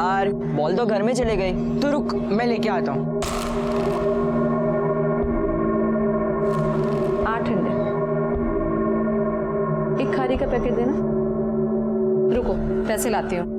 यार बॉल तो घर में चले गई। तो रुक, मैं लेके आता हूँ। 8 अंडे, एक खारी का पैकेट देना। रुको, पैसे लाती हूँ।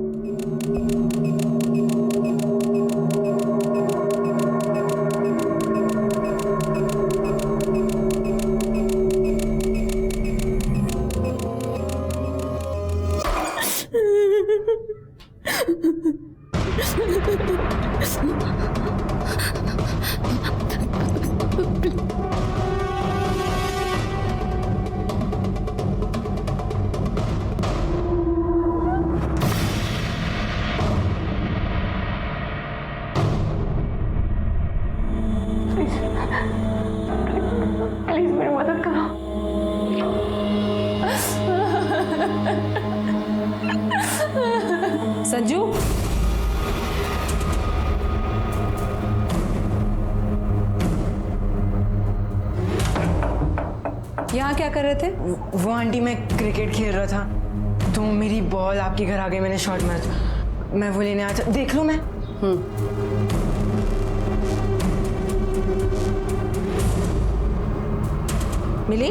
प्लीज मेरी मदद करो। संजू, यहाँ क्या कर रहे थे? वो आंटी, मैं क्रिकेट खेल रहा था तो मेरी बॉल आपके घर आ गई, मैंने शॉट मारा, मैं वो लेने आया था। देख लो मैं। मिली?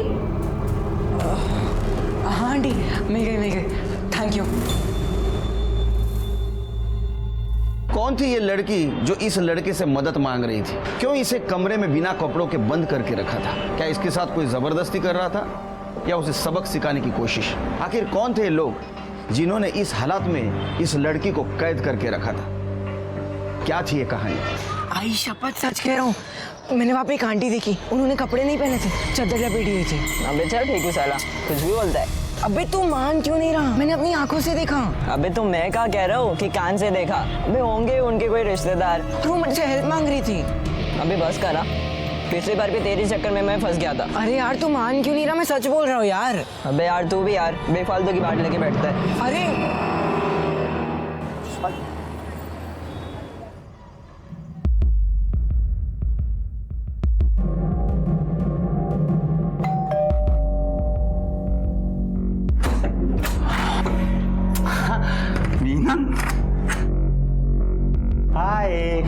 हाँ आंटी, मिल गई। Thank you. कौन थी ये लड़की जो इस लड़के से मदद मांग रही थी? क्यों इसे कमरे में बिना कपड़ों के बंद करके रखा था? क्या इसके साथ कोई जबरदस्ती कर रहा था या उसे सबक सिखाने की कोशिश? आखिर कौन थे लोग जिन्होंने इस हालात में इस लड़की को कैद करके रखा था? क्या थी ये कहानी? आई शपथ सच कह रहा हूँ, मैंने वहाँ पे एक आंटी देखी, उन्होंने कपड़े नहीं पहने थे, चादर लपेटी हुई थी। अबे चल ठीक है साला, कुछ भी बोलता है। अबे तू मान क्यों नहीं रहा? मैंने अपनी आंखों से देखा। अबे तो मैं क्या कह रहा हूँ कि कान से देखा। अबे होंगे उनके कोई रिश्तेदार। और वो मुझसे हेल्प मांग रही थी। अबे बस करा, पिछली बार भी तेरे चक्कर में मैं फंस गया था। अरे यार तू मान क्यों नहीं रहा? मैं सच बोल रहा हूँ यार। अबे यार तू भी यार बेफालतू की बात लेके बैठता है। अरे मीना, हाय।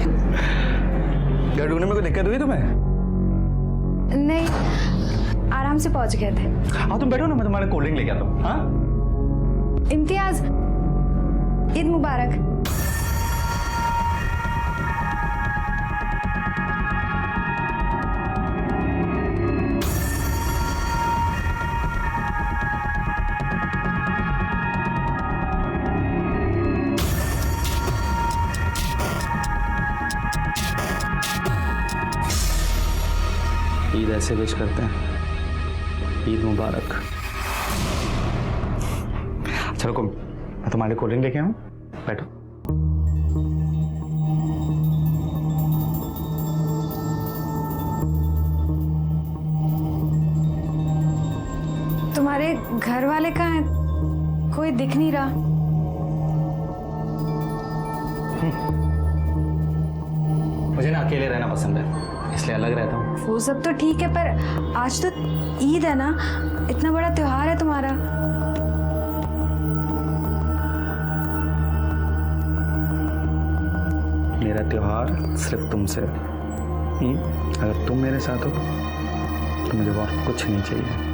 घर ढूंढने में कोई दिक्कत हुई तुम्हें? नहीं, आराम से पहुंच गए थे। हाँ तुम बैठो ना, मैं तुम्हारे कोल्ड ड्रिंक लेके आता हूँ। हाँ इम्तियाज, ईद मुबारक। ईद ऐसे विश करते हैं, ईद मुबारक। अच्छा रुको, मैं तुम्हारे कोल्ड ड्रिंक लेके आऊँ, बैठो। तुम्हारे घर वाले कहाँ हैं? कोई दिख नहीं रहा। मुझे ना अकेले रहना पसंद है, इसलिए अलग रहता हूँ। वो सब तो ठीक है, पर आज तो ईद है ना, इतना बड़ा त्योहार है तुम्हारा। मेरा त्योहार सिर्फ तुमसे। अगर तुम मेरे साथ हो तो मुझे और कुछ नहीं चाहिए।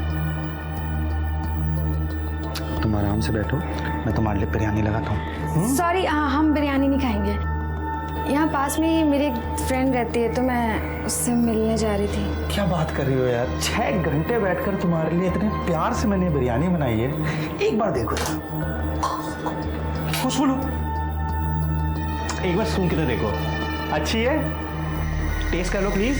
तुम आराम से बैठो, मैं तुम्हारे लिए बिरयानी लगाता हूँ। सॉरी, हम बिरयानी नहीं खाएंगे। यहाँ पास में ही मेरी एक फ्रेंड रहती है, तो मैं उससे मिलने जा रही थी। क्या बात कर रही हो यार? 6 घंटे बैठकर तुम्हारे लिए इतने प्यार से मैंने बिरयानी बनाई है, एक बार देखो तो। खुशबू लो, एक बार सूंघ के तो देखो, अच्छी है? टेस्ट कर लो प्लीज।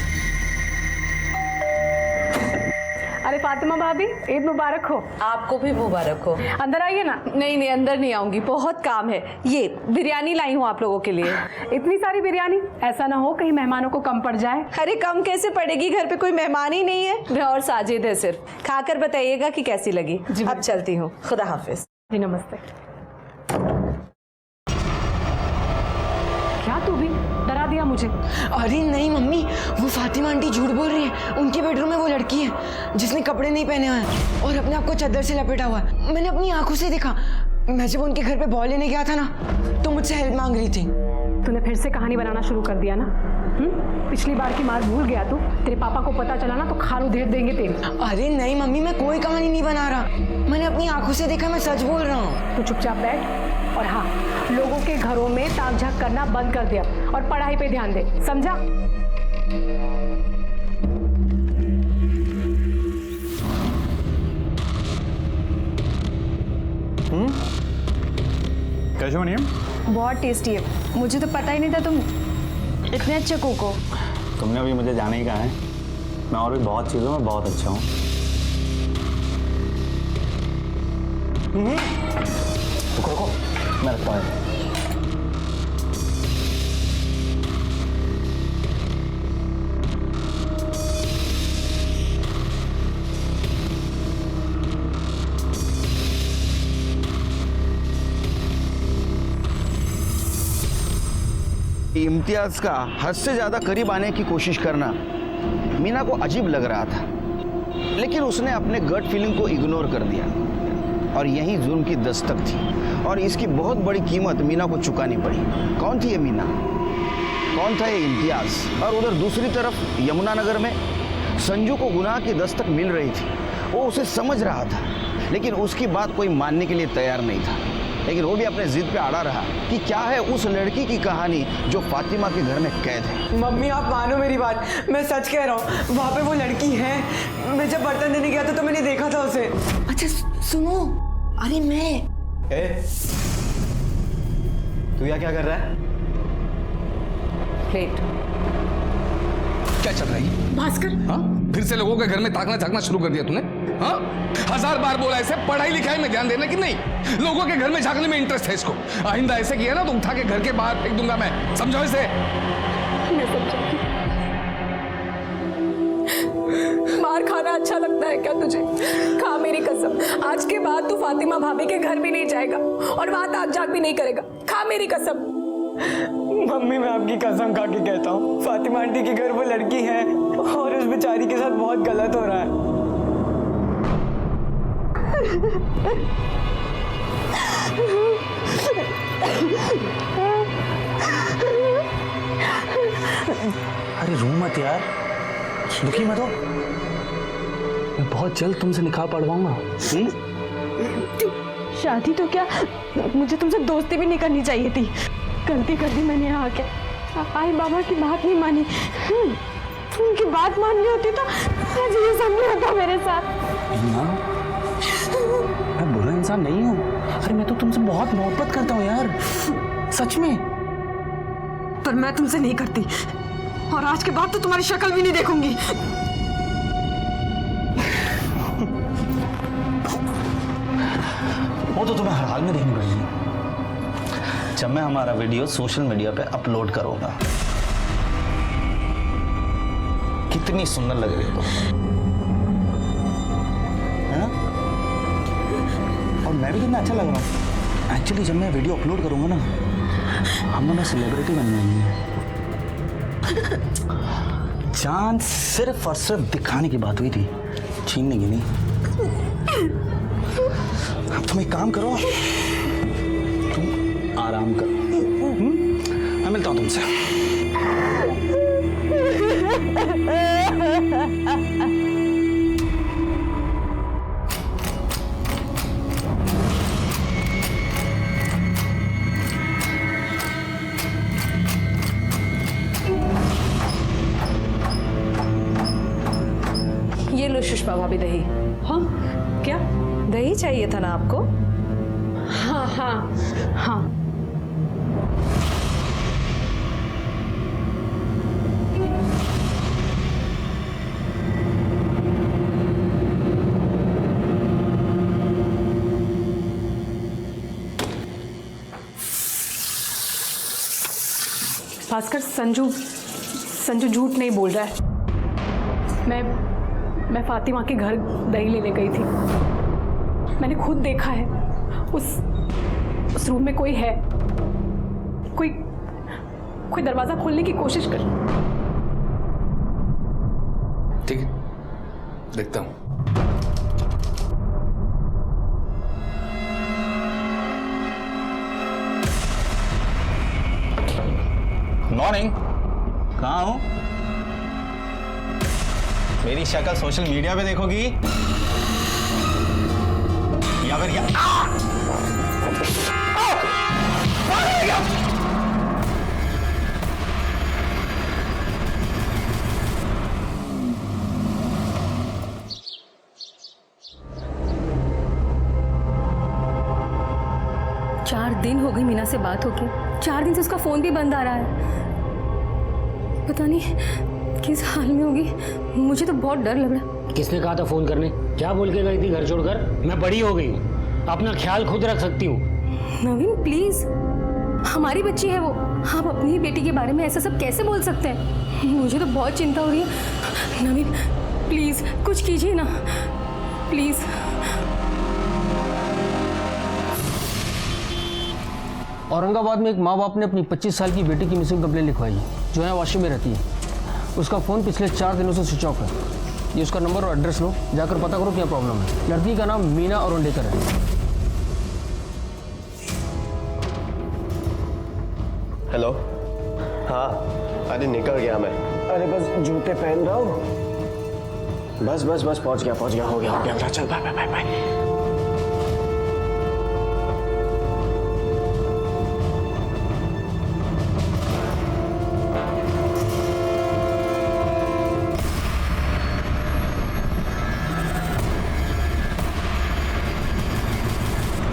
अरे फातिमा भाभी, ईद मुबारक हो। आपको भी मुबारक हो। अंदर आइए ना। नहीं नहीं, अंदर नहीं आऊंगी, बहुत काम है। ये बिरयानी लाई हूँ आप लोगों के लिए। इतनी सारी बिरयानी, ऐसा ना हो कहीं मेहमानों को कम पड़ जाए। अरे कम कैसे पड़ेगी, घर पे कोई मेहमान ही नहीं है, मैं और साजिद है सिर्फ। खाकर बताइएगा कि कैसी लगी। अब चलती हूँ, खुदा हाफिज। जी नमस्ते। क्या तू भी डरा दिया मुझे? अरे नहीं मम्मी, वो फातिमा आंटी झूठ बोल रही है। उनके बेडरूम में वो लड़की है जिसने कपड़े नहीं पहने हुए हैं और अपने आप को चादर से लपेटा हुआ है। मैंने अपनी आंखों से देखा, मैं जब उनके घर पे बॉल लेने गया था ना तो मुझसे हेल्प मांग रही थी। तूने फिर से कहानी बनाना शुरू कर दिया ना। पिछली बार की मार भूल गया तू? तेरे पापा को पता चला ना तो खाल उधेड़ देंगे तेरी। अरे नहीं मम्मी, मैं कोई कहानी नहीं बना रहा, मैंने अपनी आंखों से देखा, मैं सच बोल रहा हूँ। तू चुपचाप बैठ और हाँ, लोगों के घरों में ताक झाक करना बंद कर दे अब और पढ़ाई पे ध्यान दे, समझा? कैसे बनी है? बहुत टेस्टी है, मुझे तो पता ही नहीं था तुम इतने अच्छे कुक हो। तुमने अभी मुझे जाने ही कहा है, मैं और भी बहुत चीज़ों में बहुत अच्छा हूँ। रुको रुको, मैं रखता हूँ। इम्तियाज का हद से ज्यादा करीब आने की कोशिश करना मीना को अजीब लग रहा था, लेकिन उसने अपने गट फीलिंग को इग्नोर कर दिया और यही जुर्म की दस्तक थी और इसकी बहुत बड़ी कीमत मीना को चुकानी पड़ी। कौन थी ये मीना? कौन था ये इम्तियाज? और उधर दूसरी तरफ यमुनानगर में संजू को गुनाह की दस्तक मिल रही थी। वो उसे समझ रहा था, लेकिन उसकी बात कोई मानने के लिए तैयार नहीं था। लेकिन वो भी अपने जिद पे अड़ा रहा कि क्या है उस लड़की की कहानी जो फातिमा के घर में कैद है। मम्मी आप मानो मेरी बात, मैं सच कह रहा हूँ, वहाँ पे वो लड़की है। मैं जब बर्तन देने गया था तो मैंने देखा था उसे। अच्छा सुनो, अरे मैं तू यहाँ क्या कर रहा है? प्लेट। क्या चल रहा है भास्कर? हाँ, फिर से लोगों के घर में ताकना झांकना शुरू कर दिया तूने? हाँ, 1000 बार बोला ऐसे पढ़ाई लिखाई में ध्यान देना कि नहीं, लोगों के घर में झांकने में इंटरेस्ट है इसको। आइंदा ऐसे किया ना तो उठा के घर के बाहर फेंक दूंगा मैं, समझो इसे। मैं समझाती। मार खाना अच्छा लगता है क्या तुझे? खा मेरी कसम, आज के बाद तू फातिमा भाभी के घर भी नहीं जाएगा और वहां ताक झाक भी नहीं करेगा। खा मेरी कसम। मम्मी मैं आपकी कसम खा के कहता हूँ, फातिमा आंटी के घर वो लड़की है और उस बेचारी के साथ बहुत गलत हो रहा है। अरे रो मत यार, दुखी मत हो, मैं बहुत जल्द तुमसे निकाह पढ़वाऊंगा। शादी तो क्या, मुझे तुमसे दोस्ती भी नहीं करनी चाहिए थी। गलती कर दी मैंने यहाँ आके। आई बाबा की बात नहीं मानी। उनकी बात माननी होती तो आज ये सब नहीं होता मेरे साथ। ना, मैं बुरा इंसान नहीं हूँ। अरे मैं तो तुमसे बहुत मोहब्बत करता हूँ यार, सच में। पर मैं तुमसे नहीं करती और आज के बाद तो तुम्हारी शक्ल भी नहीं देखूंगी। वो तो तुम्हें हर हाल में देखनी पड़ेगी जब मैं हमारा वीडियो सोशल मीडिया पे अपलोड करूंगा। कितनी सुंदर लग रही हो है ना? और मैं भी कितना अच्छा लग रहा हूँ। एक्चुअली जब मैं वीडियो अपलोड करूंगा ना, हम दोनों सेलिब्रिटी बन जाएंगे। जान सिर्फ और सिर्फ दिखाने की बात हुई थी, छीनने की नहीं। अब तुम एक काम करो, तुम आराम करो। मैं मिलता हूं तुमसे। ये लो सुषमा भाभी दही। हाँ क्या? दही चाहिए था ना आपको? हाँ हाँ हाँ। भास्कर, संजू झूठ नहीं बोल रहा है। मैं फातिमा के घर दही लेने गई थी। मैंने खुद देखा है, उस रूम में कोई है। कोई दरवाजा खोलने की कोशिश कर। ठीक है, देखता हूं। मॉर्निंग। कहाँ हो? मेरी शक्ल सोशल मीडिया पे देखोगी या फिर क्या? 4 दिन हो गए मीना से बात होके। 4 दिन से उसका फोन भी बंद आ रहा है। पता नहीं किस हाल में होगी। मुझे तो बहुत डर लग रहा है। किसने कहा था फोन करने? क्या बोल के गई थी घर छोड़कर? मैं बड़ी हो गई हूँ, अपना ख्याल खुद रख सकती हूँ। नवीन प्लीज, हमारी बच्ची है वो। आप अपनी ही बेटी के बारे में ऐसा सब कैसे बोल सकते हैं? मुझे तो बहुत चिंता हो रही है। नवीन प्लीज कुछ कीजिए ना, प्लीज। औरंगाबाद में एक माँ बाप ने अपनी 25 साल की बेटी की मिसिंग कंप्लेंट लिखवाई है, जो है वाशी में रहती है। उसका फ़ोन पिछले 4 दिनों से स्विच ऑफ है। ये उसका नंबर और एड्रेस लो, जाकर पता करो क्या प्रॉब्लम है। लड़की का नाम मीना अरुंडेकर है। हेलो। हाँ, अरे निकल गया मैं। अरे बस जूते पहन रहा हूँ। बस बस बस पहुंच गया, हो गया। चल बाय बाय बाय।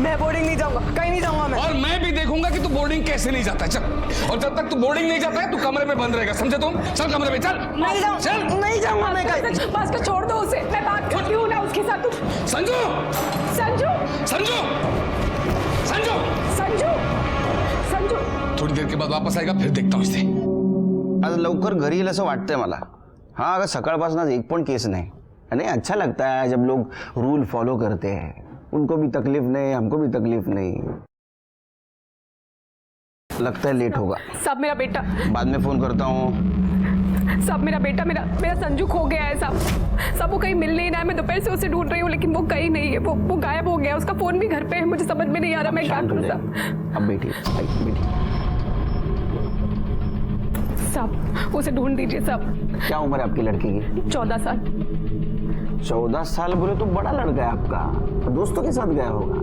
मैं बोर्डिंग नहीं जाऊंगा, कहीं नहीं जाऊंगा मैं। और मैं भी देखूंगा कि तू बोर्डिंग कैसे नहीं जाता है। चल, और जब तक तू बोर्डिंग नहीं जाता है तू कमरे में बंद रहेगा, समझे तुम? चल कमरे में चल। नहीं जाऊंगा, चल। नहीं जाऊंगा मैं कहीं। बस का छोड़ दो उसे, मैं बात करती हूँ ना उसके साथ। संजू, संजू, संजू, संजू, संजू, संजू। थोड़ी देर के बाद वापस आएगा, फिर देखता हूँ इसे। आज लवकर घरी येईल असं वाटतंय मला। हाँ, अगर सकाळपासून आज एक पण केस नहीं। नहीं, अच्छा लगता है जब लोग रूल फॉलो करते हैं। उनको भी तकलीफ नहीं, हमको भी तकलीफ नहीं। लगता है लेट होगा। सब मेरा बेटा, बाद में फोन करता हूँ। सब मेरा बेटा, मेरा संजू खो गया है। सब वो कहीं मिल नहीं रहा है। मैं दोपहर से उसे ढूंढ रही हूँ लेकिन वो कहीं नहीं है। वो गायब हो गया। उसका फोन भी घर पे है। मुझे समझ में नहीं आ रहा मैं क्या करूँ। अब बेटी, बेटी, सब उसे ढूंढ दीजिए। सब। क्या उम्र है आपकी लड़की की? 14 साल। 14 साल बोले तो बड़ा लड़का है आपका। दोस्तों के साथ गया होगा।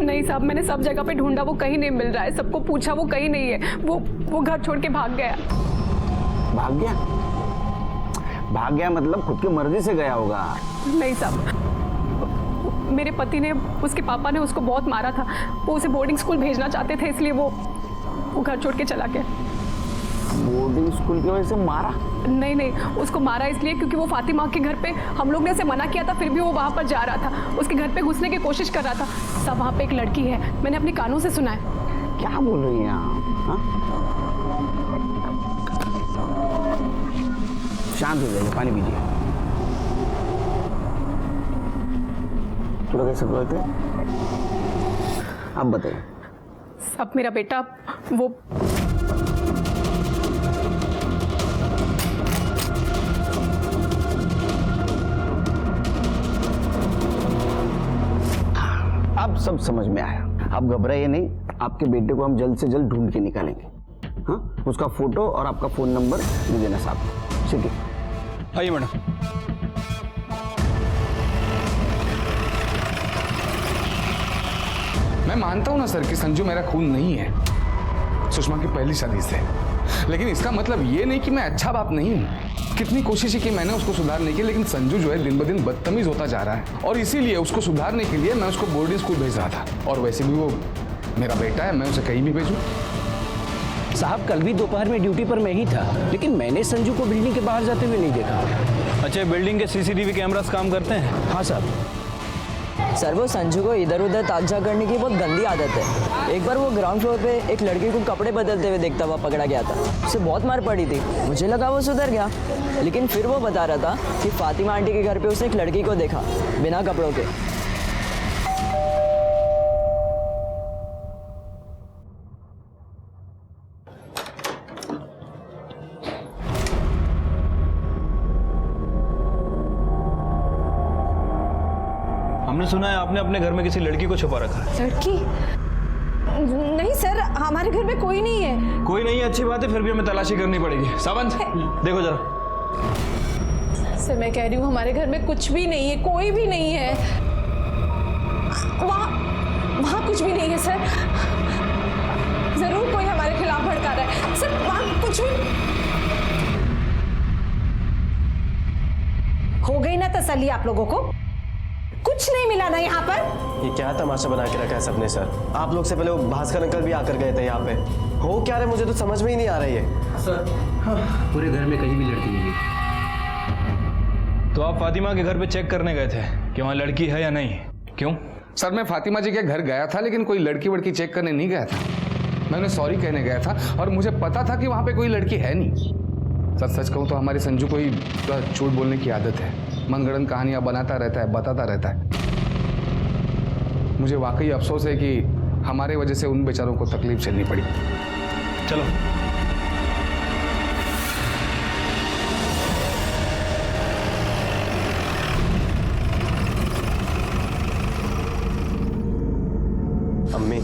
नहीं साहब, मैंने सब जगह पे ढूंढा, वो कहीं नहीं मिल रहा है। सबको पूछा, वो कहीं नहीं है। वो घर छोड़ के भाग गया। भाग गया? भाग गया मतलब खुद की मर्जी से गया होगा। नहीं साहब, मेरे पति ने, उसके पापा ने उसको बहुत मारा था। वो उसे बोर्डिंग स्कूल भेजना चाहते थे, इसलिए वो घर छोड़ के चला गया। बोर्डिंग स्कूल की वजह से मारा? नहीं, उसको मारा इसलिए क्योंकि वो फातिमा के घर पे, हम लोग ने उसे मना किया था, फिर भी वो वहाँ पर जा रहा था। उसके घर पे घुसने की कोशिश कर रहा था। सब वहाँ पे एक लड़की है, मैंने अपने कानों से सुना है। क्या बोल रही हैं आप? शांत हो जाइए, पानी पीजिए। थोड़ा कैसे बोलते? आप बताइए। सब मेरा बेटा, वो अब सब समझ में आया। आप घबराइए नहीं, आपके बेटे को हम जल्द से जल्द ढूंढ के निकालेंगे। हाँ, उसका फोटो और आपका फोन नंबर दे देना साहब। ठीक है? आइए मैडम। मैं मानता हूं ना सर कि संजू मेरा खून नहीं है, सुषमा की पहली शादी से। लेकिन इसका मतलब ये नहीं कि मैं अच्छा बाप नहीं हूं। कितनी कोशिश की मैंने उसको सुधारने की, लेकिन संजू जो है दिन ब दिन बदतमीज होता जा रहा है। और इसीलिए उसको सुधारने के लिए मैं उसको बोर्डिंग स्कूल भेज रहा था। और वैसे भी वो मेरा बेटा है, मैं उसे कहीं भी भेजूं। साहब, कल भी दोपहर में ड्यूटी पर मैं ही था, लेकिन मैंने संजू को बिल्डिंग के बाहर जाते हुए नहीं देखा। अच्छा, बिल्डिंग के सीसीटीवी कैमरास काम करते हैं? हाँ साहब। सर, वो संजू को इधर उधर ताजा करने की बहुत गंदी आदत है। एक बार वो ग्राउंड फ्लोर पे एक लड़की को कपड़े बदलते हुए देखता हुआ पकड़ा गया था। उसे बहुत मार पड़ी थी। मुझे लगा वो सुधर गया, लेकिन फिर वो बता रहा था कि फातिमा आंटी के घर पे उसने एक लड़की को देखा बिना कपड़ों के। हमने सुना है आपने अपने घर में किसी लड़की को छुपा रखा है। लड़की? नहीं सर, हमारे घर में कोई नहीं है। कोई नहीं है, अच्छी बात है, फिर भी हमें तलाशी करनी पड़ेगी। सावंत देखो जरा। सर मैं कह रही हूँ हमारे घर में कुछ भी नहीं है, कोई भी नहीं है। वहाँ कुछ भी नहीं है सर। जरूर कोई हमारे खिलाफ भड़का रहा है सर, वहाँ कुछ भी। हो गई ना तसल्ली आप लोगों को? कुछ नहीं मिला ना यहाँ पर? ये क्या तमाशा बना के रखा है सबने सर? आप लोग से पहले वो भास्कर अंकल भी आकर गए थे यहाँ पे। हो क्या रहे मुझे तो समझ में ही नहीं आ रही है सर। पूरे घर में कहीं भी लड़की नहीं है। तो आप फातिमा के घर पे चेक करने गए थे कि वहाँ लड़की है या नहीं? क्यों? सर मैं फातिमा जी के घर गया था, लेकिन कोई लड़की वड़की चेक करने नहीं गया था। मैं उन्हें सॉरी कहने गया था और मुझे पता था कि वहाँ पे कोई लड़की है नहीं। सच कहूँ तो हमारे संजू को ही झूठ बोलने की आदत है। मनगढ़ंत कहानियाँ बनाता रहता है, बताता रहता है। मुझे वाकई अफसोस है कि हमारे वजह से उन बेचारों को तकलीफ झेलनी पड़ी। चलो अम्मी,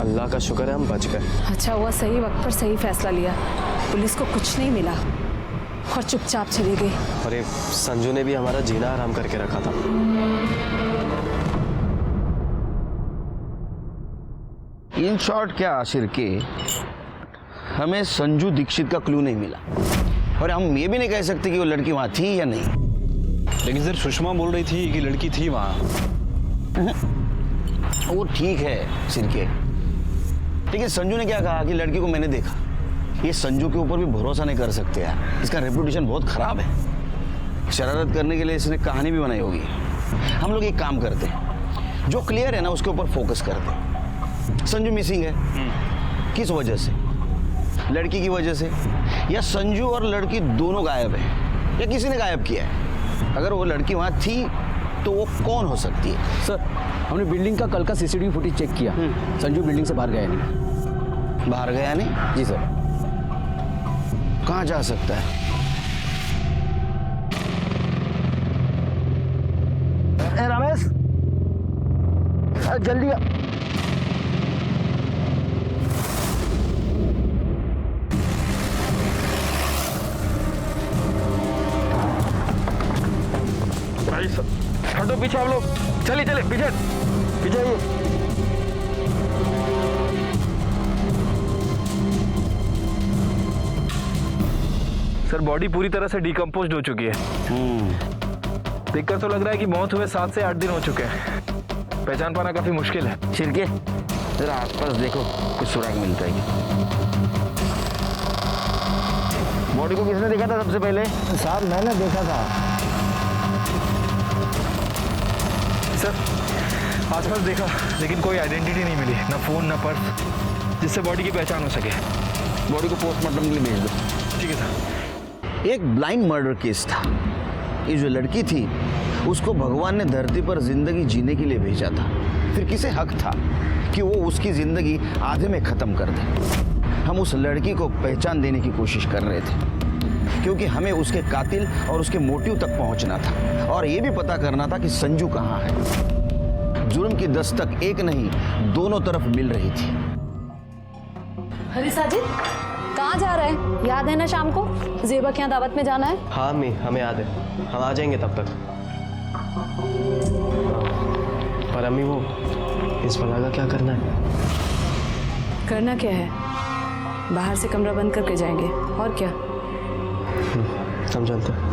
अल्लाह का शुक्र है हम बच गए। अच्छा हुआ सही वक्त पर सही फैसला लिया। पुलिस को कुछ नहीं मिला और चुपचाप चली गई। और ये संजू ने भी हमारा जीना आराम करके रखा था। इन शॉर्ट क्या आशिर के, हमें संजू दीक्षित का क्लू नहीं मिला और हम ये भी नहीं कह सकते कि वो लड़की वहां थी या नहीं। लेकिन सर सुषमा बोल रही थी कि लड़की थी वहाँ। वो ठीक है सिरके, लेकिन संजू ने क्या कहा कि लड़की को मैंने देखा। ये संजू के ऊपर भी भरोसा नहीं कर सकते यार, इसका रेपुटेशन बहुत खराब है। शरारत करने के लिए इसने कहानी भी बनाई होगी। हम लोग एक काम करते हैं, जो क्लियर है ना उसके ऊपर फोकस करते हैं। संजू मिसिंग है, किस वजह से? लड़की की वजह से, या संजू और लड़की दोनों गायब है, या किसी ने गायब किया है? अगर वो लड़की वहां थी तो वो कौन हो सकती है? सर हमने बिल्डिंग का कल का सीसीटीवी फुटेज चेक किया। संजू बिल्डिंग से बाहर गया नहीं। बाहर गया नहीं? जी सर। कहाँ जा सकता है? रमेश जल्दी आ। भाई हटो पीछे आप लोग। चलिए चलिए पीछे पीछे आइए। सर बॉडी पूरी तरह से डिकम्पोज हो चुकी है। देखकर तो लग रहा है कि मौत हुए 7 से 8 दिन हो चुके हैं। पहचान पाना काफी मुश्किल है। छिड़के जरा आसपास देखो, कुछ सुराग मिलता है। बॉडी को किसने देखा था सबसे पहले? साहब मैंने देखा था। सर आसपास देखा लेकिन कोई आइडेंटिटी नहीं मिली, ना फोन ना पर्स जिससे बॉडी की पहचान हो सके। बॉडी को पोस्टमार्टम के लिए भेज दो। ठीक है सर। एक ब्लाइंड मर्डर केस था। ये जो लड़की थी उसको भगवान ने धरती पर जिंदगी जीने के लिए भेजा था, फिर किसे हक था कि वो उसकी जिंदगी आधे में खत्म कर दे? हम उस लड़की को पहचान देने की कोशिश कर रहे थे, क्योंकि हमें उसके कातिल और उसके मोटिव तक पहुंचना था और ये भी पता करना था कि संजू कहाँ है। जुर्म की दस्तक एक नहीं, दोनों तरफ मिल रही थी। अरे साजिद कहाँ जा रहे हैं? याद है ना शाम को जेबा के यहाँ दावत में जाना है? हाँ अम्मी, हमें याद है, हम आ जाएंगे तब तक। पर अम्मी वो इस बला का क्या करना है? करना क्या है? बाहर से कमरा बंद करके जाएंगे और क्या। हम चलते हैं।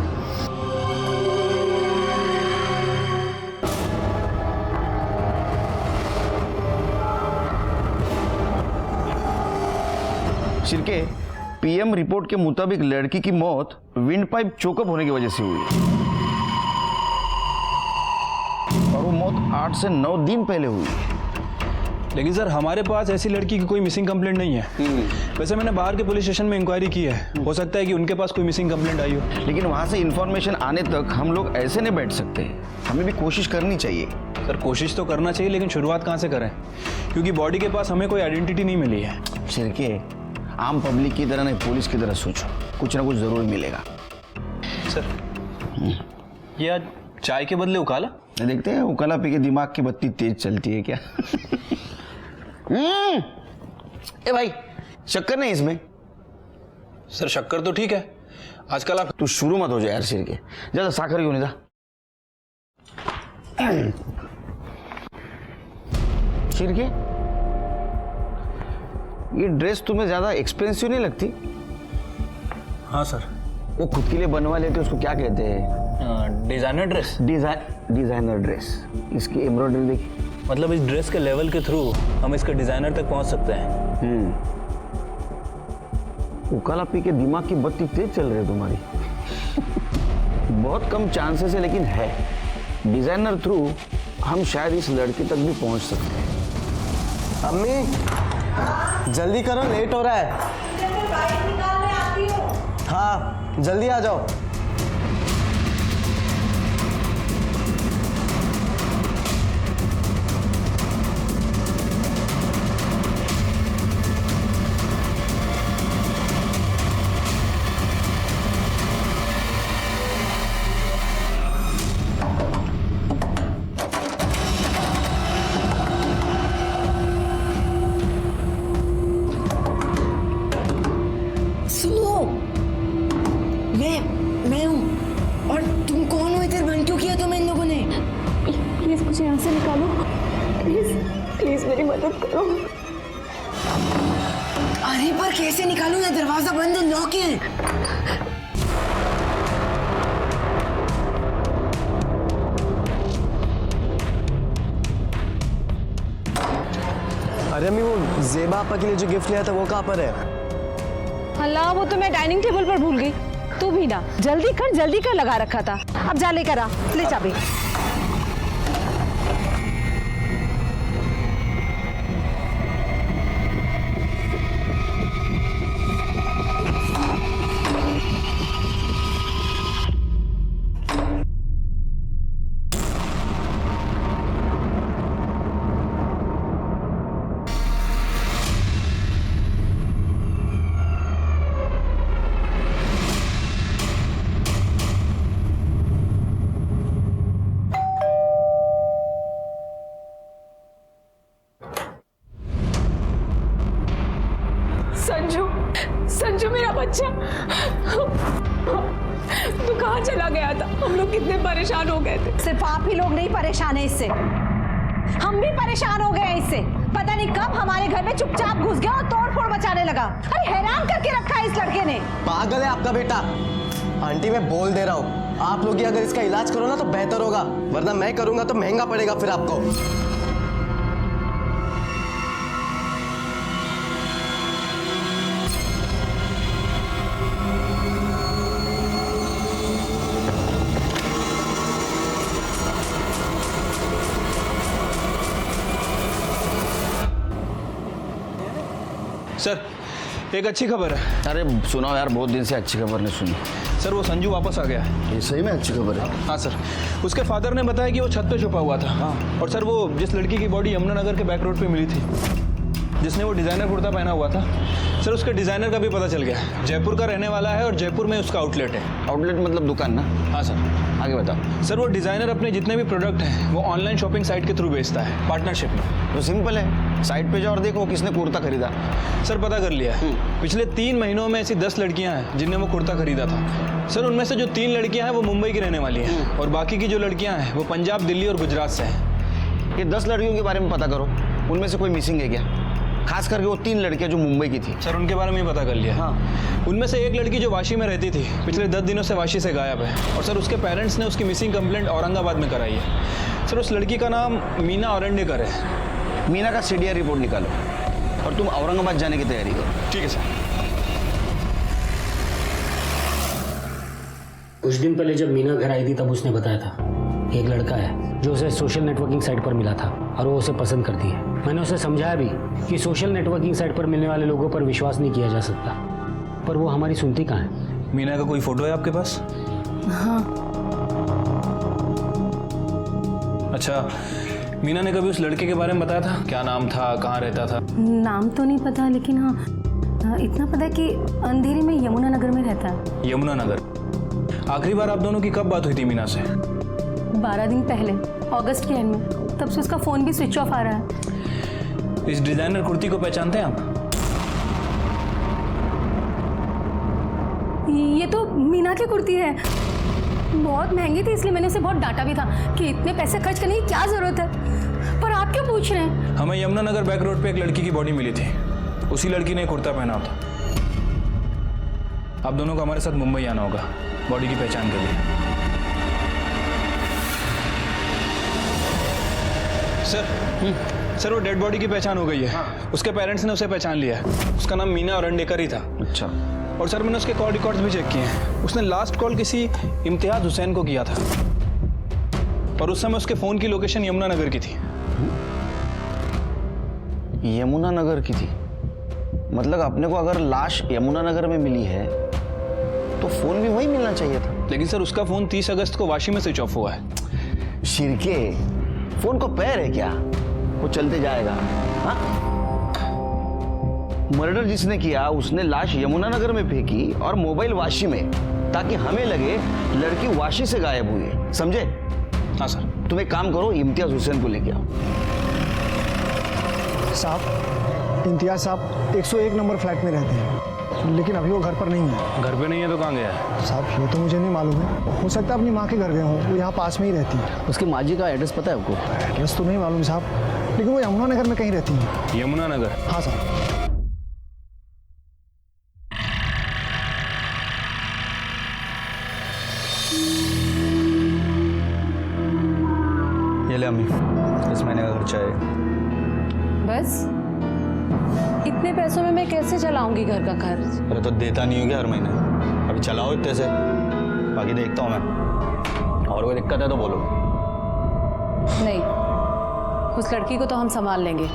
शिरके, पीएम रिपोर्ट के मुताबिक लड़की की मौत विंड पाइप चोकअप होने की वजह से हुई और वो मौत 8 से 9 दिन पहले हुई। लेकिन सर हमारे पास ऐसी लड़की की कोई मिसिंग कंप्लेंट नहीं है। वैसे मैंने बाहर के पुलिस स्टेशन में इंक्वायरी की है, हो सकता है कि उनके पास कोई मिसिंग कंप्लेंट आई हो। लेकिन वहां से इंफॉर्मेशन आने तक हम लोग ऐसे नहीं बैठ सकते, हमें भी कोशिश करनी चाहिए। सर कोशिश तो करना चाहिए, लेकिन शुरुआत कहाँ से करें, क्योंकि बॉडी के पास हमें कोई आइडेंटिटी नहीं मिली है। शिरके, आम पब्लिक की तरह नहीं, पुलिस की तरह सोचो, कुछ ना कुछ जरूर मिलेगा। सर ये आज चाय के बदले उकाला? देखते हैं उकाला पी के दिमाग की बत्ती तेज चलती है क्या। ए भाई शक्कर नहीं इसमें। सर शक्कर तो ठीक है, आजकल आप तू शुरू मत हो जाए यार सिर के। ज्यादा साखर क्यों नहीं था? सिर के ये ड्रेस तुम्हें ज्यादा एक्सपेंसिव नहीं लगती? हाँ सर। वो खुद के लिए बनवा लेते उसको क्या कहते हैं? Designer dress. Designer dress. इसकी एम्ब्रॉयडरी देखी, मतलब इस ड्रेस के लेवल के थ्रू हम इसके डिजाइनर तक पहुंच सकते हैं। उकाला पी के दिमाग की बत्ती तेज चल रही है तुम्हारी। बहुत कम चांसेस है लेकिन है। डिजाइनर थ्रू हम शायद इस लड़की तक भी पहुंच सकते हैं। अम्मी जल्दी करो, लेट हो रहा है। हाँ जल्दी आ जाओ। सुनो, मैं हूँ। और तुम कौन हो? इधर बंद क्यों किया तुम्हें इन लोगों ने? प्लीज मुझे यहाँ से निकालो, प्लीज प्लीज मेरी मदद करो। अरे पर कैसे निकालूं? ये दरवाजा बंद है, लॉक है। अरे अम्मी वो जेबा आपा के लिए जो गिफ्ट लिया था वो कहाँ पर है? अल्लाह, वो तो मैं डाइनिंग टेबल पर भूल गई। तू भी ना जल्दी कर लगा रखा था। अब जा लेकर आ, ले चाबी। संजू मेरा बच्चा, तू कहाँ चला गया था? हम लोग कितने परेशान हो गए थे। सिर्फ आप ही लोग नहीं परेशान है इससे, हम भी परेशान हो गए हैं इससे। पता नहीं कब हमारे घर में चुपचाप घुस गया और तोड़ फोड़ मचाने लगा। अरे हैरान करके रखा है इस लड़के ने। पागल है आपका बेटा। आंटी मैं बोल दे रहा हूँ, आप लोग ही अगर इसका इलाज करो ना तो बेहतर होगा, वरना मैं करूंगा तो महंगा पड़ेगा फिर आपको। सर एक अच्छी खबर है। अरे सुनाओ यार, बहुत दिन से अच्छी खबर नहीं सुनी। सर वो संजू वापस आ गया है। ये सही में अच्छी खबर है? हाँ सर, उसके फादर ने बताया कि वो छत पे छुपा हुआ था। हाँ। और सर वो जिस लड़की की बॉडी यमुनानगर के बैक रोड पे मिली थी, जिसने वो डिज़ाइनर कुर्ता पहना हुआ था, सर उसके डिज़ाइनर का भी पता चल गया। जयपुर का रहने वाला है और जयपुर में उसका आउटलेट है। आउटलेट मतलब दुकान ना? हाँ सर। आगे बताओ। सर वो डिज़ाइनर अपने जितने भी प्रोडक्ट हैं वो ऑनलाइन शॉपिंग साइट के थ्रू बेचता है, पार्टनरशिप में। तो सिंपल है, साइट पे जाओ और देखो किसने कुर्ता खरीदा। सर पता कर लिया, पिछले 3 महीनों में ऐसी 10 लड़कियां हैं जिनने वो कुर्ता खरीदा था। सर उनमें से जो 3 लड़कियां हैं वो मुंबई की रहने वाली हैं और बाकी की जो लड़कियां हैं वो पंजाब, दिल्ली और गुजरात से हैं। ये 10 लड़कियों के बारे में पता करो, उनमें से कोई मिसिंग है क्या? खास करके वो 3 लड़कियां जो मुंबई की थी। सर उनके बारे में भी पता कर लिया। हाँ। उनमें से एक लड़की जो वाशी में रहती थी, पिछले 10 दिनों से वाशी से गायब है और सर उसके पेरेंट्स ने उसकी मिसिंग कंप्लेंट औरंगाबाद में कराई है। सर उस लड़की का नाम मीना औरंडेकर है। मीना का सीडीआर रिपोर्ट निकालो और तुम औरंगाबाद जाने की तैयारी करो। ठीक है सर। कुछ दिन पहले जब मीना घर आई थी तब उसने बताया था एक लड़का है जो उसे सोशल नेटवर्किंग साइट पर मिला था और वो उसे पसंद करती है। मैंने उसे समझाया भी कि सोशल नेटवर्किंग साइट पर मिलने वाले लोगों पर विश्वास नहीं किया जा सकता, पर वो हमारी सुनती कहाँ है। मीना का कोई फोटो है आपके पास? हाँ। अच्छा, मीना ने कभी उस लड़के के बारे में बताया था? क्या नाम था, कहाँ रहता था? नाम तो नहीं पता, लेकिन हाँ इतना पता है कि अंधेरी में यमुनानगर में रहता है। यमुनानगर। आखिरी बार आप दोनों की कब बात हुई थी मीना से? 12 दिन पहले, अगस्त के एंड में। तब से उसका फ़ोन भी स्विच ऑफ आ रहा है। इस डिजाइनर कुर्ती को पहचानते हैं आप? ये तो मीना की कुर्ती है। बहुत महंगी थी, इसलिए मैंने उसे बहुत डांटा भी था कि इतने पैसे खर्च करने की क्या जरूरत है। पर आप क्यों पूछ रहे हैं? हमें यमुनानगर बैक रोड पे एक लड़की की बॉडी मिली थी। उसी लड़की ने कुर्ता पहना था। आप दोनों को हमारे साथ मुंबई आना होगा बॉडी की पहचान के लिए। सर वो डेड बॉडी की पहचान हो गई है। उसके पेरेंट्स ने उसे पहचान लिया है। उसका नाम मीना अरंडेकर ही था। अच्छा। और सर मैंने उसके कॉल रिकॉर्ड्स भी चेक किए हैं। उसने लास्ट कॉल किसी इम्तियाज हुसैन को किया था और उस समय उसके फोन की लोकेशन यमुनानगर की थी। यमुनानगर की थी? मतलब अपने को अगर लाश यमुनानगर में मिली है तो फोन भी वही मिलना चाहिए था। लेकिन सर उसका फोन 30 अगस्त को वाशी में स्विच ऑफ हुआ है। शिरके, फोन को पैर है क्या? वो चलते जाएगा। हाँ? मर्डर जिसने किया उसने लाश यमुनानगर में फेंकी और मोबाइल वाशी में, ताकि हमें लगे लड़की वाशी से गायब हुई है। समझे? हाँ सर। तुम एक काम करो, इम्तियाज हुसैन को लेके आओ। साहब, इम्तियाज साहब 101 नंबर फ्लैट में रहते हैं, लेकिन अभी वो घर पर नहीं है। घर पे नहीं है तो कहाँ गया है? साहब ये तो मुझे नहीं मालूम है। हो सकता है अपनी माँ के घर गए हों, वो यहाँ पास में ही रहती है। उसकी माँ जी का एड्रेस पता है आपको? एड्रेस तो नहीं मालूम साहब, लेकिन वो यमुनानगर में कहीं रहती है। यमुनानगर? हाँ साहब। ये ले अम्मी, इस महीने का खर्चा है। बस इतने पैसों में मैं कैसे चलाऊंगी घर का खर्च? अरे तो देता नहीं हो क्या हर महीने? अभी चलाओ इतने से, बाकी देखता हूँ मैं। और कोई दिक्कत है तो बोलो। नहीं, उस लड़की को तो हम संभाल लेंगे,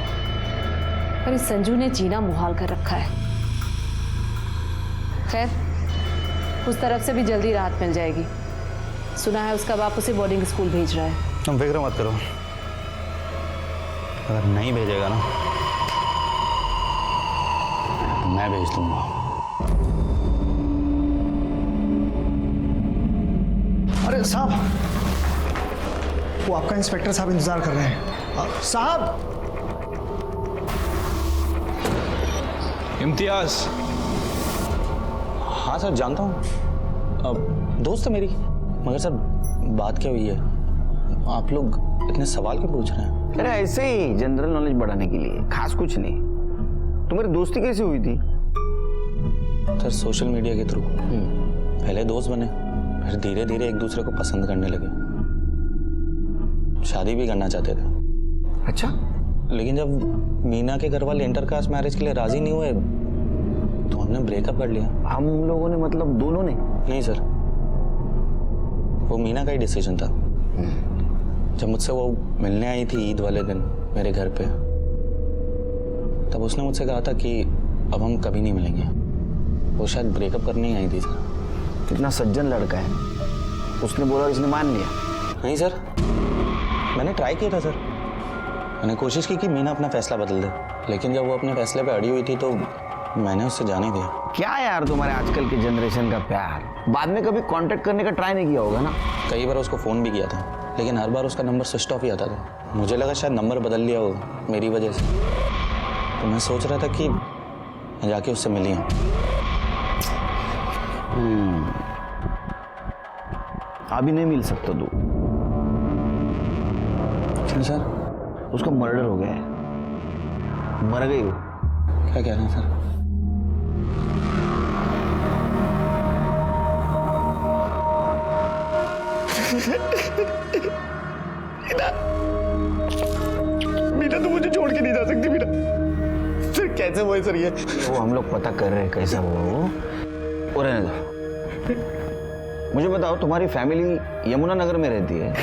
पर इस संजू ने जीना मुहाल कर रखा है। खैर, उस तरफ से भी जल्दी राहत मिल जाएगी। सुना है उसका बाप उसे बोर्डिंग स्कूल भेज रहा है। तुम फिक्र मत करो, अगर नहीं भेजेगा ना तो मैं भेज दूंगा। अरे साहब, वो आपका इंस्पेक्टर साहब इंतजार कर रहे हैं। साहब! इम्तियाज। हाँ सर, जानता हूँ, अब दोस्त है मेरी। मगर सर बात क्या हुई है? आप लोग इतने सवाल क्यों पूछ रहे हैं? अरे ऐसे ही जनरल नॉलेज बढ़ाने के लिए, खास कुछ नहीं। तुम्हारी दोस्ती कैसे हुई थी? सर सोशल मीडिया के थ्रू। पहले दोस्त बने, फिर धीरे धीरे एक दूसरे को पसंद करने लगे, शादी भी करना चाहते थे। अच्छा। लेकिन जब मीना के घर वाले इंटरकास्ट मैरिज के लिए राजी नहीं हुए तो हमने ब्रेकअप कर लिया। हम लोगों ने मतलब दोनों ने? नहीं सर, वो मीना का ही डिसीजन था। जब मुझसे वो मिलने आई थी ईद वाले दिन मेरे घर पे, तब उसने मुझसे कहा था कि अब हम कभी नहीं मिलेंगे। वो शायद ब्रेकअप करने ही आई थी सर। कितना सज्जन लड़का है। उसने बोला और इसने मान लिया? नहीं सर, मैंने ट्राई किया था सर। मैंने कोशिश की कि मीना अपना फैसला बदल दे, लेकिन जब वो अपने फैसले पे अड़ी हुई थी तो मैंने उससे जाने दिया। क्या यार तुम्हारे आजकल के जनरेशन का प्यार। बाद में कभी कांटेक्ट करने का ट्राई नहीं किया होगा ना? कई बार उसको फ़ोन भी किया था, लेकिन हर बार उसका नंबर स्विच ऑफ ही आता था। मुझे लगा शायद नंबर बदल लिया हो मेरी वजह से, तो मैं सोच रहा था कि मैं जाके उससे मिली हूँ। अभी नहीं मिल सकता तू। क्यों सर? उसका मर्डर हो गया है, मर गई वो। क्या कह रहे हैं सर? मीना तो मुझे छोड़ के नहीं जा सकती। मीना सर कैसे हुआ सर ये? वो हम लोग पता कर रहे हैं कैसा हुआ वो। और रहने दो। मुझे बताओ, तुम्हारी फैमिली यमुनानगर में रहती है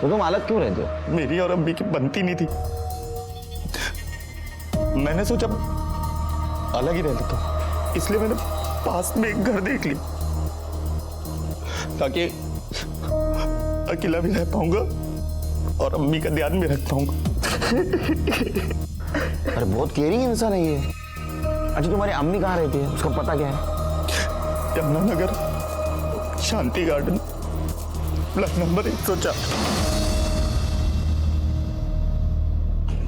तो तुम अलग क्यों रहते हो? मेरी और अम्मी की बनती नहीं थी, मैंने सोचा अलग ही रह लेता हूं, इसलिए मैंने पास में एक घर देख ली ताकि अकेला भी रह पाऊंगा और अम्मी का ध्यान भी रख पाऊंगा। अरे बहुत केयरिंग इंसान है ये। अच्छा तुम्हारी अम्मी कहाँ रहती है, उसका पता क्या है? यमुनानगर, शांति गार्डन, फ्लैट नंबर 104।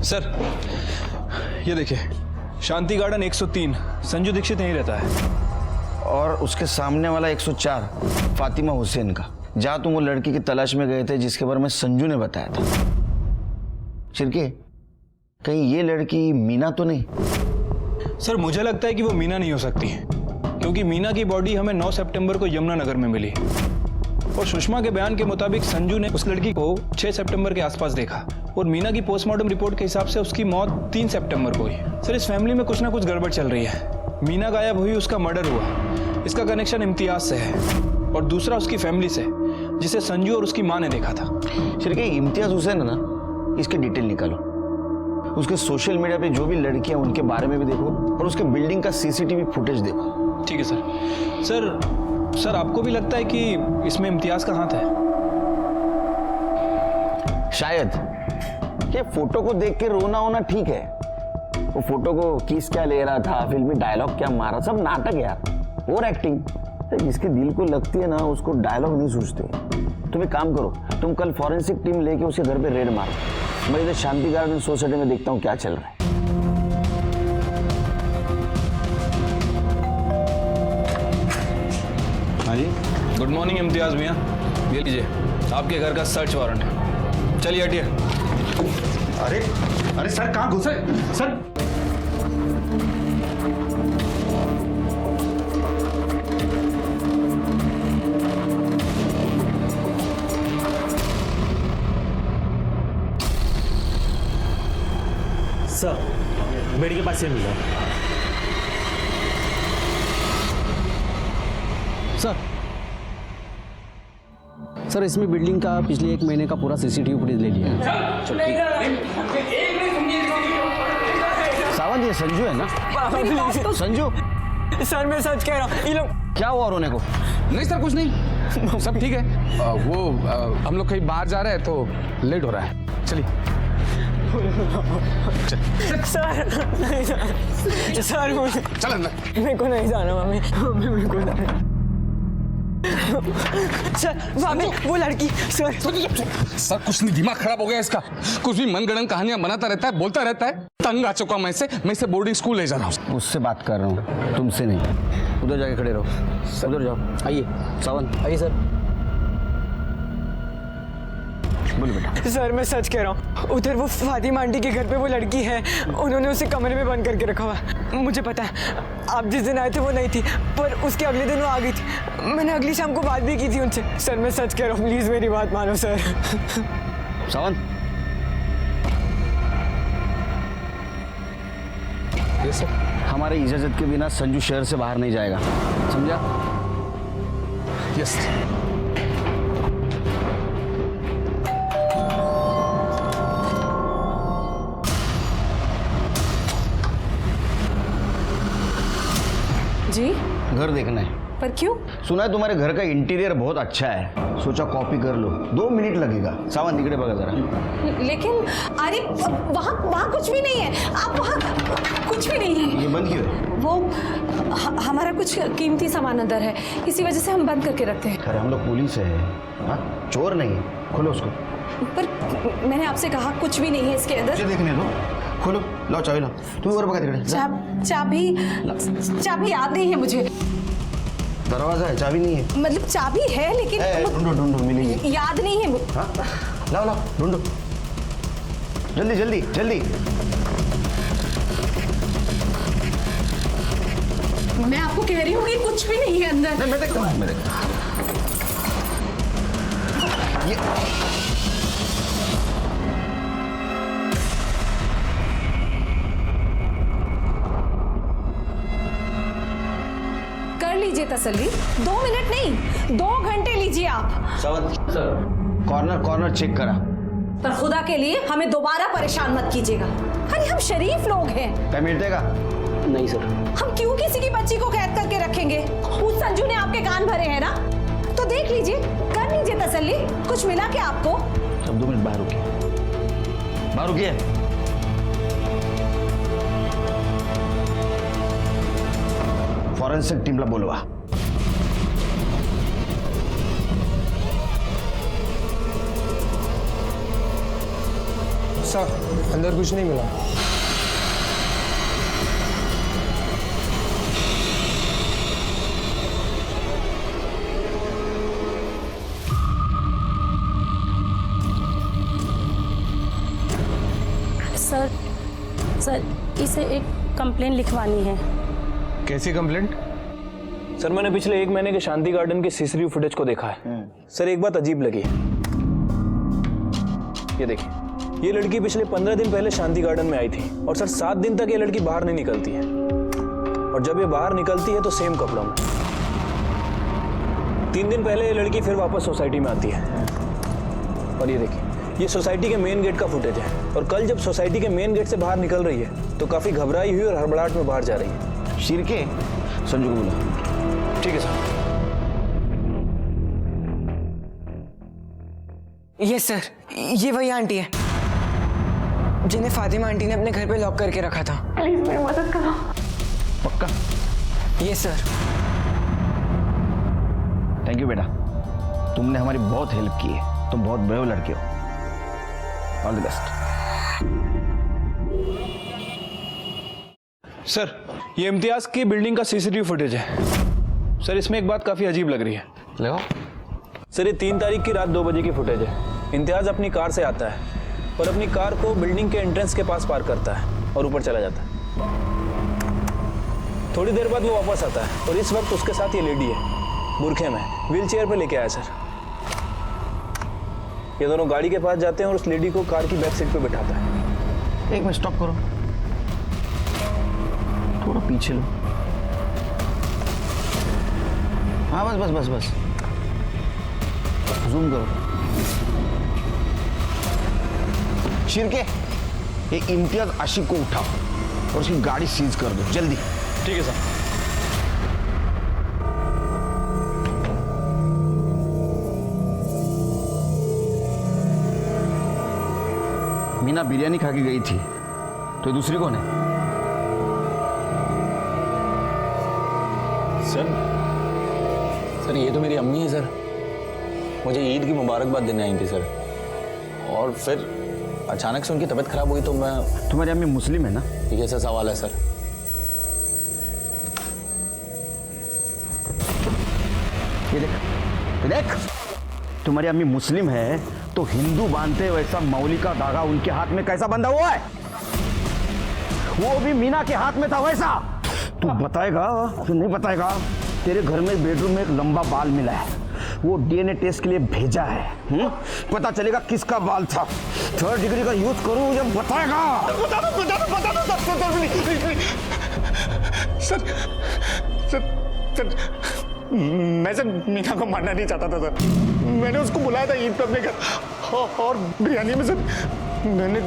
सर ये देखिए, शांति गार्डन 103, संजू दीक्षित यहीं रहता है। और उसके सामने वाला 104 फातिमा हुसैन का, जहां तुम वो लड़की की तलाश में गए थे जिसके बारे में संजू ने बताया था। शिरके, कहीं ये लड़की मीना तो नहीं? सर मुझे लगता है कि वो मीना नहीं हो सकती, क्योंकि मीना की बॉडी हमें 9 सितंबर को यमुनानगर में मिली और सुषमा के बयान के मुताबिक संजू ने उस लड़की को 6 सितंबर के आसपास देखा और मीना की पोस्टमार्टम रिपोर्ट के हिसाब से उसकी मौत 3 सितंबर को हुई। सर इस फैमिली में कुछ ना कुछ गड़बड़ चल रही है। मीना गायब हुई, उसका मर्डर हुआ, इसका कनेक्शन इम्तियाज से है और दूसरा उसकी फैमिली से, जिसे संजू और उसकी माँ ने देखा था। शिरके, इम्तियाज हुसैन है ना, इसके डिटेल निकालो। उसके सोशल मीडिया पे जो भी लड़कियां उनके बारे में भी देखो और उसके बिल्डिंग का सीसीटीवी फुटेज देखो। ठीक है सर। सर आपको भी लगता है कि इसमें इम्तियाज का हाथ है? शायद। ये फोटो को देख के रोना होना ठीक है, वो फोटो को किस क्या ले रहा था, फिल्मी डायलॉग क्या मारा, सब नाटक यार, और एक्टिंग। जिसके दिल को लगती है ना उसको डायलॉग नहीं सूझते। तुम एक काम करो, तुम कल फॉरेंसिक टीम लेके उसके घर पे रेड मारो। मैं इधर शांति गार्डन सोसाइटी में देखता हूँ क्या चल रहा है। हाँ जी, गुड मॉर्निंग इम्तियाज मियाँ, ये लीजिए आपके घर का सर्च वारंट है। चलिए हटिए। अरे सर कहाँ घुसे सर? सर बेटी के पास से मिला। सर इसमें बिल्डिंग का पिछले 1 महीने का पूरा सीसीटीवी फुटेज ले लिया है। सावंत, ये संजू है ना? संजू सर मैं सच कह रहा हूँ, ये लोग क्या हुआ रोने को? नहीं सर, कुछ नहीं, सब ठीक है। वो हम लोग कहीं बाहर जा रहे हैं तो लेट हो रहा है। चलिए। सर नहीं जाना। सर मुझे चल अंदर। मेरे को नहीं जाना मम्मी, मेरे को नहीं। सर वहाँ पे वो लड़की। सर कुछ नहीं, दिमाग खराब हो गया इसका। कुछ भी मनगढ़ंत कहानियां बनाता रहता है, बोलता रहता है। तंग आ चुका मैं इसे बोर्डिंग स्कूल ले जा रहा हूँ। उससे बात कर रहा हूँ, तुमसे नहीं। उधर जाके खड़े रहो, उधर जाओ। आइए सावंत, आइए सर। बोलो बेटा। सर मैं सच कह रहा हूँ, उधर वो फातिमा आंटी के घर पे वो लड़की है, उन्होंने उसे कमरे में बंद करके रखा हुआ। मुझे पता है आप जिस दिन आए थे वो नहीं थी, पर उसके अगले दिन वो आ गई थी। मैंने अगली शाम को बात भी की थी उनसे। सर मैं सच कह रहा हूँ, प्लीज मेरी बात मानो सर। Sawant, yes sir. हमारे इजाजत के बिना संजू शहर से बाहर नहीं जाएगा, समझा? यस। जी घर देखना है। पर क्यों? सुना है तुम्हारे घर का इंटीरियर बहुत अच्छा है, सोचा कॉपी कर लो। 2 मिनट लगेगा। सावंत निकले बगा जरा। लेकिन अरे वहाँ कुछ भी नहीं है। आप वहाँ कुछ भी नहीं है। ये बंद क्यों है? वो हमारा कुछ कीमती सामान अंदर है, इसी वजह से हम बंद करके रखते हैं। अरे हम लोग पुलिस है, हाँ चोर नहीं। खोलो उसको। पर मैंने आपसे कहा कुछ भी नहीं है इसके अंदर। मुझे देखने दो। खोलो, लाओ चाबी लाओ। तुम ऊपर पकड़ चाबी याद नहीं है मुझे। दरवाजा है, चाबी नहीं है। मतलब चाबी है लेकिन ढूंढो मिलेगी। याद नहीं है। हाँ लाओ ढूंढो, जल्दी। मैं आपको कह रही हूँ कि कुछ भी नहीं है अंदर। मैं देखता हूँ। ये कर लीजिए तसल्ली। 2 मिनट नहीं, 2 घंटे लीजिए आप। सावंत सर, कॉर्नर चेक करा। पर खुदा के लिए हमें दोबारा परेशान मत कीजिएगा। अरे हम शरीफ लोग हैं। क्या मिलतेगा? नहीं सर। हम क्यों किसी की बच्ची को कैद करके रखेंगे? उस संजू ने आपके कान भरे हैं ना, तो देख लीजिए, कर लीजिए तसल्ली। कुछ मिला क्या आपको? अब 2 मिनट बाहर रुकिए। फॉरेंसिक टीमला बोलवा। सर अंदर कुछ नहीं मिला। से एक कंप्लेन लिखवानी है। कैसी कंप्लेंट? सर मैंने पिछले 1 महीने के शांति गार्डन के सीसीटीवी फुटेज को देखा है। सर एक बात अजीब लगी। ये देखिए, ये लड़की पिछले 15 दिन पहले शांति गार्डन में आई थी और सर 7 दिन तक ये लड़की बाहर नहीं निकलती है, और जब ये बाहर निकलती है तो सेम कपड़ों में। 3 दिन पहले ये लड़की फिर वापस सोसाइटी में आती है, और ये देखिए, ये सोसाइटी के मेन गेट का फुटेज है। और कल जब सोसाइटी के मेन गेट से बाहर निकल रही है तो काफी घबराई हुई और हड़बड़ाहट में बाहर जा रही है। शिरके, संजू को बुला। ठीक है सर। यस सर, ये वही आंटी है जिन्हें फातिमा आंटी ने अपने घर पे लॉक करके रखा था। प्लीज मेरी मदद करो। पक्का? Yes sir. थैंक यू बेटा, तुमने हमारी बहुत हेल्प की है। तुम बहुत ब्रेव लड़के हो। All the best. सर ये इम्तियाज की बिल्डिंग का सीसीटीवी फुटेज है। सर इसमें एक बात काफी अजीब लग रही है। लगाओ। सर ये 3 तारीख की रात 2 बजे की फुटेज है। इम्तियाज अपनी कार से आता है और अपनी कार को बिल्डिंग के एंट्रेंस के पास पार्क करता है और ऊपर चला जाता है। थोड़ी देर बाद वो वापस आता है और इस वक्त उसके साथ ये लेडी है, बुरखे में, व्हील चेयर पर लेके आया सर। ये दोनों गाड़ी के पास जाते हैं और उस लेडी को कार की बैक सीट पे बिठाता है। 1 मिनट स्टॉप करो, थोड़ा पीछे लो। हाँ बस बस बस बस, जूम करो। शिरके, ये इम्तियाज आशिक को उठाओ और उसकी गाड़ी सीज कर दो जल्दी। ठीक है सर। मीना बिरयानी खा के गई थी, तो ये दूसरी कौन है? सर ये तो मेरी अम्मी है सर। मुझे ईद की मुबारकबाद देने आई थी सर, और फिर अचानक से उनकी तबीयत खराब हुई तो मैं। तुम्हारी अम्मी मुस्लिम है ना? ये कैसा सवाल है सर? ये देख, ये देख, तुम्हारी अम्मी मुस्लिम है तो हिंदू बांधते वैसा मौली का धागा उनके हाथ में कैसा बंधा हुआ है? वो भी मीना के हाथ में था वैसा। तू बताएगा कि नहीं बताएगा? तेरे घर में बेडरूम में एक लंबा बाल मिला है, वो डीएनए टेस्ट के लिए भेजा है। पता चलेगा किसका बाल था। 3rd डिग्री का यूज करूं मुझे बताएगा? बता दो सर, मैं सर मीना को मारना नहीं चाहता था सर। मैंने उसको बुलाया था ईद पे अपने घर, और बिरयानी में सर मैंने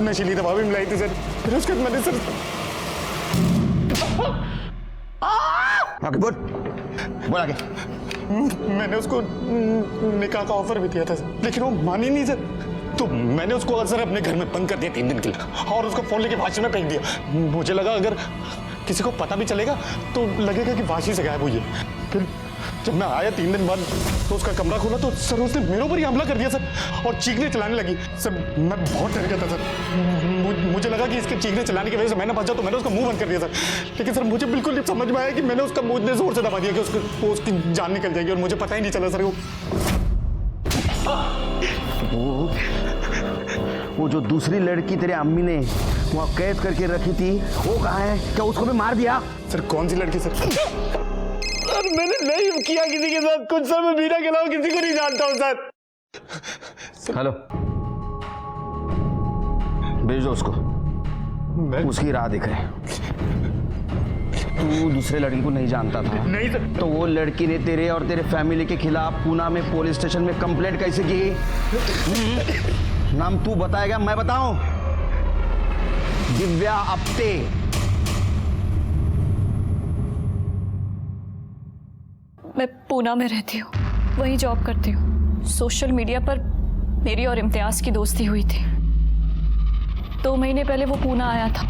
नशीली दवा भी मिलाई थी सर। फिर उसके बाद मैंने सर आगे बोल, बोल आगे। मैंने उसको निकाह का ऑफर भी दिया था सर, लेकिन वो मानी नहीं सर। तो मैंने उसको सर अपने घर में बंद कर दिया 3 दिन के लिए, और उसको फोन लेके वाशी में फेंक दिया। मुझे लगा अगर किसी को पता भी चलेगा तो लगेगा कि वाशी से गायब हुई है। फिर जब मैं आया 3 दिन बाद तो उसका कमरा खोला तो सर उसने मेरे ऊपर ही हमला कर दिया सर, और चीखने चलाने लगी सर। मैं बहुत डर गया था सर। मुझे लगा कि इसके चीखने चलाने की वजह से मैं ना बच जाऊं, तो मैंने उसका मुंह बंद कर दिया सर। लेकिन सर मुझे बिल्कुल नहीं समझ में आया कि मैंने उसका मुंह इतने जोर से दबा दिया कि उसकी जान निकल जाएगी, और मुझे पता ही नहीं चला सर। वो जो दूसरी लड़की तेरे अम्मी ने वहाँ कैद करके रखी थी, वो कहाँ है? क्या उसको भी मार दिया? सर कौन सी लड़की सर? मैंने नहीं किया किसी के साथ कुछ सर। मैं मीना के अलावा किसी को नहीं जानता हूँ सर। हेलो, भेज दो उसको, उसकी राह दिख रहे। तू दूसरे लड़की को नहीं जानता था? नहीं सर। तो वो लड़की ने तेरे और तेरे फैमिली के खिलाफ पूना में पुलिस स्टेशन में कंप्लेंट कैसे की? नाम तू बताएगा मैं बताऊं? दिव्या आप्टे। मैं पूना में रहती हूँ, वहीं जॉब करती हूँ। सोशल मीडिया पर मेरी और इम्तियाज की दोस्ती हुई थी। 2 महीने पहले वो पूना आया था,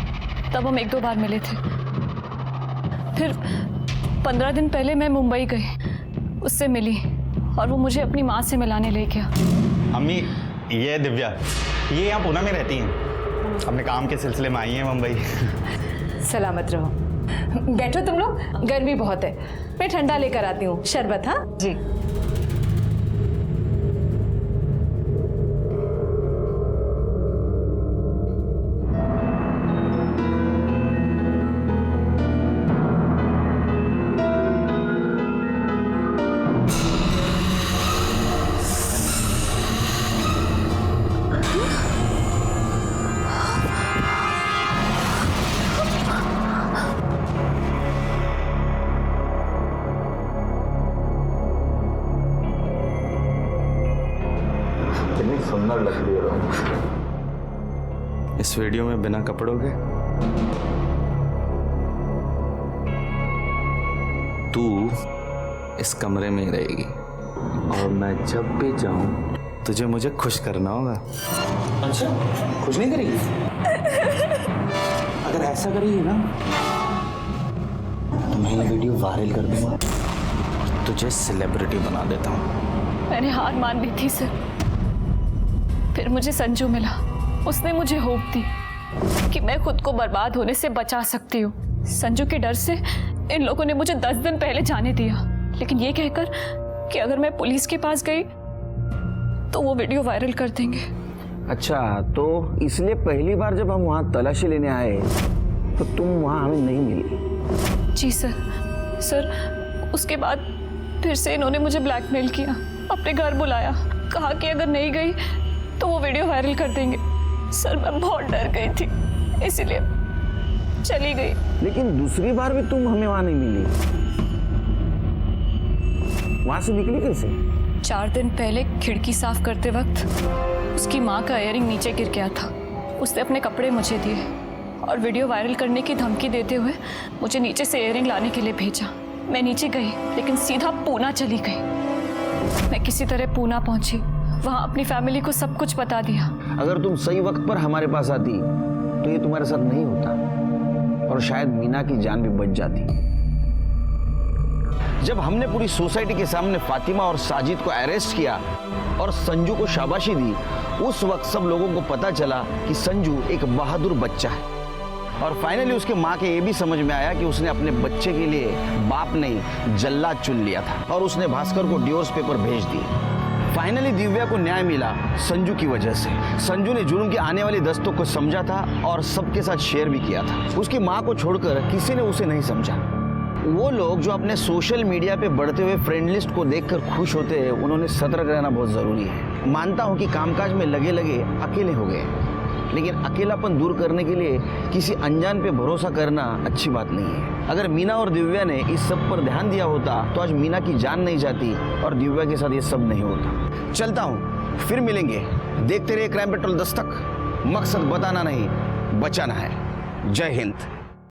तब हम 1-2 बार मिले थे। फिर 15 दिन पहले मैं मुंबई गई, उससे मिली और वो मुझे अपनी माँ से मिलाने ले गया। अम्मी, ये है दिव्या, ये यहाँ पूना में रहती हैं, अपने काम के सिलसिले में आई हैं मुंबई। सलामत रहो। बैठो तुम लोग, गर्मी बहुत है, मैं ठंडा लेकर आती हूँ। शरबत? हाँ जी। सुंदर लगती है। इस वीडियो में बिना कपड़ों के तू इस कमरे में ही रहेगी और मैं जब भी जाऊं तुझे मुझे खुश करना होगा। अच्छा, खुश नहीं करेगी? अगर ऐसा करेगी ना तो मैं ये वीडियो वायरल कर दूंगा और तुझे सेलिब्रिटी बना देता हूँ। मैंने हार मान ली थी सर, फिर मुझे संजू मिला। उसने मुझे होप दी कि मैं खुद को बर्बाद होने से बचा सकती हूँ। संजू के डर से इन लोगों ने मुझे 10 दिन पहले जाने दिया, लेकिन ये कहकर कि अगर मैं पुलिस के पास गई तो वो वीडियो वायरल कर देंगे। अच्छा, तो इसलिए पहली बार जब हम वहाँ तलाशी लेने आए तो तुम वहाँ हमें नहीं मिली? जी सर, उसके बाद फिर से इन्होंने मुझे ब्लैकमेल किया, अपने घर बुलाया, कहा कि अगर नहीं गई तो वो वीडियो वायरल कर देंगे। सर मैं बहुत डर गई थी, इसीलिए चली गई। लेकिन दूसरी बार भी तुम हमें वहाँ नहीं मिली, वहाँ से निकली कैसे? 4 दिन पहले खिड़की साफ करते वक्त उसकी माँ का इयररिंग नीचे गिर गया था। उसने अपने कपड़े मुझे दिए और वीडियो वायरल करने की धमकी देते हुए मुझे नीचे से इयररिंग लाने के लिए भेजा। मैं नीचे गई लेकिन सीधा पूना चली गई। मैं किसी तरह पूना पहुंची, वहां अपनी फैमिली को सब कुछ बता दिया। अगर तुम सही वक्त पर हमारे पास आती तो ये तुम्हारे साथ नहीं होता और शायद मीना की जान भी बच जाती। जब हमने पूरी सोसाइटी के सामने फातिमा और साजिद को अरेस्ट किया और संजू को शाबाशी दी, उस वक्त सब लोगों को पता चला कि संजू एक बहादुर बच्चा है। और फाइनली उसके माँ के ये भी समझ में आया कि उसने अपने बच्चे के लिए बाप नहीं जल्लाद चुन लिया था और उसने भास्कर को डिवोर्स पेपर भेज दिए। फाइनली दिव्या को न्याय मिला संजू की वजह से। संजू ने जुर्म की आने वाली दस्तों को समझा था और सबके साथ शेयर भी किया था। उसकी माँ को छोड़कर किसी ने उसे नहीं समझा। वो लोग जो अपने सोशल मीडिया पे बढ़ते हुए फ्रेंड लिस्ट को देखकर खुश होते हैं, उन्होंने सतर्क रहना बहुत जरूरी है। मानता हूँ कि कामकाज में लगे लगे अकेले हो गए, लेकिन अकेलापन दूर करने के लिए किसी अनजान पे भरोसा करना अच्छी बात नहीं है। अगर मीना और दिव्या ने इस सब पर ध्यान दिया होता तो आज मीना की जान नहीं जाती और दिव्या के साथ ये सब नहीं होता। चलता हूँ, फिर मिलेंगे। देखते रहिए क्राइम पेट्रोल दस्तक। मकसद बताना नहीं, बचाना है। जय हिंद।